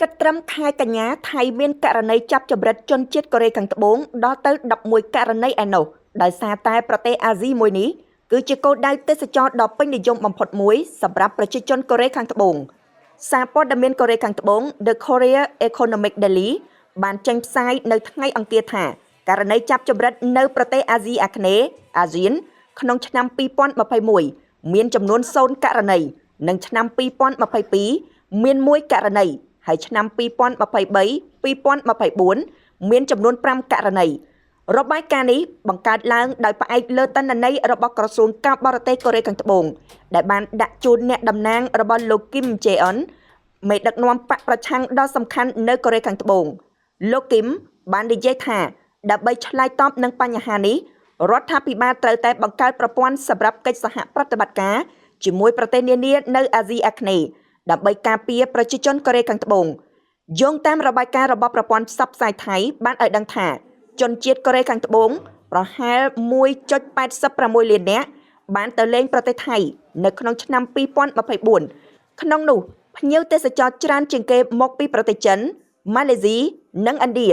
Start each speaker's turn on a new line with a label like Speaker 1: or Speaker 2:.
Speaker 1: គិតត្រឹមខែកញ្ញាថៃមានករណីចាប់ចម្រិតជនជាតិកូរ៉េខាងត្បូងដល់ទៅ11ករណីឯណោះដោយសារតែប្រទេសអាស៊ីមួយនេះគឺជាគោលដៅទេសចរដ៏ពេញនិយមបំផុតមួយសម្រាប់ប្រជាជនកូរ៉េខាងត្បូងសារព័ត៌មានកូរ៉េខាងត្បូង The Korea Economic Daily បានចេញផ្សាយនៅថ្ងៃអង្គារថាករណីចាប់ចម្រិតនៅប្រទេសអាស៊ីអាគ្នេយ៍អាស៊ានក្នុងឆ្នាំ2021មានចំនួន0ករណីនិងឆ្នាំ2022មាន1ករណីហើយឆ្នាំ2023-2024មានចំនួន5ករណីរបាយការណ៍នេះបង្កើតឡើងដោយផ្អែកលើទិន្នន័យរបស់ក្រសួងការបរទេសកូរ៉េខាងត្បូងដែលបានដាក់ជូនអ្នកតំណាងរបស់លោកគីមជេអុនមេដឹកនាំបកប្រឆាំងដ៏សំខាន់នៅកូរ៉េខាងត្បូងលោកគីមបាននិយាយថាដើម្បីឆ្លើយតបនឹងបញ្ហានេះរដ្ឋាភិបាលត្រូវតែបង្កើតប្រព័ន្ធសម្រាប់កិច្ចសហប្រតិបត្តិការជាមួយប្រទេសនានានៅអាស៊ីអាគ្នេយ៍ដើម្បីការពារប្រជាជនកូរ៉េខាងត្បូងយោងតាមរបាយការណ៍របស់ប្រព័ន្ធផ្សព្វផ្សាយថៃបានឲ្យដឹងថាជនជាតិកូរ៉េខាងត្បូងប្រហែល 1.86 លាននាក់បានទៅលេងប្រទេសថៃនៅក្នុងឆ្នាំ2024ក្នុងនោះភ្ញៀវទេសចរច្រើនជាងគេមកពីប្រទេសចិនម៉ាឡេស៊ីនិងឥណ្ឌា